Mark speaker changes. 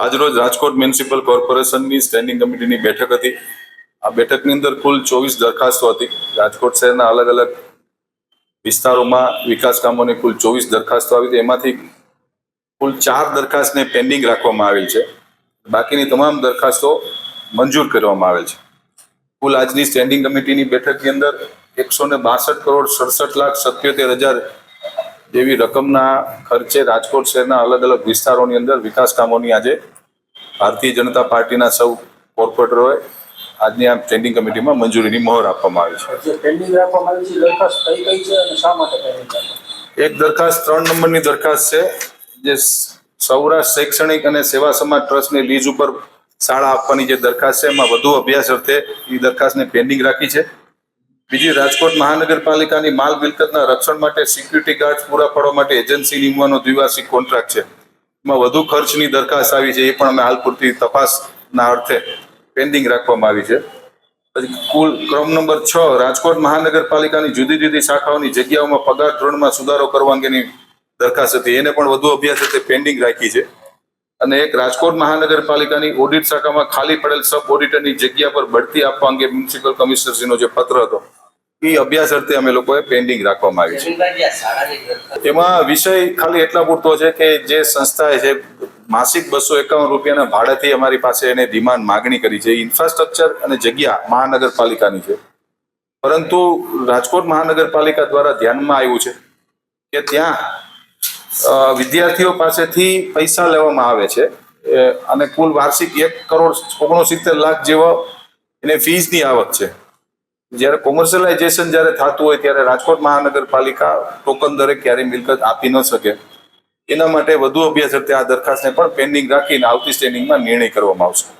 Speaker 1: આજરોજ રાજકોટ મ્યુનિસિપલ કોર્પોરેશનની સ્ટેન્ડિંગ કમિટીની બેઠક હતી। આ બેઠકની અંદર કુલ 24 દરખાસ્તો હતી। રાજકોટ શહેરના અલગ અલગ વિસ્તારોમાં વિકાસ કામોની કુલ 24 દરખાસ્તો આવી હતી। એમાંથી કુલ 4 દરખાસ્તને પેન્ડિંગ રાખવામાં આવેલ છે। બાકીની તમામ દરખાસ્તો મંજૂર કરવામાં આવેલ છે। કુલ આજની સ્ટેન્ડિંગ કમિટીની બેઠકની અંદર 162,67,77,000 જેવી રકમના ખર્ચે રાજકોટ શહેરના અલગ અલગ વિસ્તારોની અંદર વિકાસ કામોની આજે ભારતીય જનતા પાર્ટીના સૌ કોર્પોરેટરોએ આજની આ સ્ટેન્ડિંગ કમિટીમાં મંજૂરીની મહોર આપવામાં આવી છે। એક દરખાસ્ત 3 નંબરની દરખાસ્ત છે, જે સૌરાષ્ટ્ર શૈક્ષણિક અને સેવા સમાજ ટ્રસ્ટની લીઝ ઉપર શાળા આપવાની જે દરખાસ્ત છે, એમાં વધુ અભ્યાસ અર્થે એ દરખાસ્તને પેન્ડિંગ રાખી છે। બીજી, રાજકોટ મહાનગરપાલિકાની માલ મિલકતના રક્ષણ માટે સિક્યુરિટી ગાર્ડ પૂરા પાડવા માટે એજન્સી નિમવાનો દ્વિવાર્ષિક કોન્ટ્રાક્ટ છે, એમાં વધુ ખર્ચની દરખાસ્ત આવી છે, એ પણ અમે હાલ પૂરતી તપાસના અર્થે પેન્ડિંગ રાખવામાં આવી છે। પછી કુલ ક્રમ નંબર 6, રાજકોટ મહાનગરપાલિકાની જુદી જુદી શાખાઓની જગ્યાઓમાં પગાર ધોરણમાં સુધારો કરવા અંગેની દરખાસ્ત હતી, એને પણ વધુ અભ્યાસ અર્થે પેન્ડિંગ રાખી છે। અને એક, રાજકોટ મહાનગરપાલિકાની ઓડિટ શાખામાં ખાલી પડેલ સબ ઓડિટરની જગ્યા પર બઢતી આપવા અંગે મ્યુનિસિપલ કમિશનરશ્રીનો જે પત્ર હતો, એ અભ્યાસ અર્થે અમે લોકોએ પેન્ડિંગ રાખવામાં આવી છે। એમાં વિષય ખાલી એટલા પૂરતો છે કે જે સંસ્થાએ છે માસિક 251 રૂપિયાના ભાડેથી અમારી પાસે એને ડિમાન્ડ માગણી કરી છે। ઇન્ફ્રાસ્ટ્રક્ચર અને જગ્યા મહાનગરપાલિકાની છે, પરંતુ રાજકોટ મહાનગરપાલિકા દ્વારા ધ્યાનમાં આવ્યું છે કે ત્યાં વિદ્યાર્થીઓ પાસેથી પૈસા લેવામાં આવે છે અને કુલ વાર્ષિક 1,69,00,000 જેવો એને ફીસની આવક છે। જ્યારે કોમર્શિયલાઇઝેશન જ્યારે થતું હોય ત્યારે રાજકોટ મહાનગરપાલિકા ટોકન દરે ક્યારેય મિલકત આપી ન શકે, એના માટે વધુ અભ્યાસ અર્થે આ દરખાસ્તને પણ પેન્ડિંગ રાખીને આવતી સ્ટેન્ડિંગમાં નિર્ણય કરવામાં આવશે।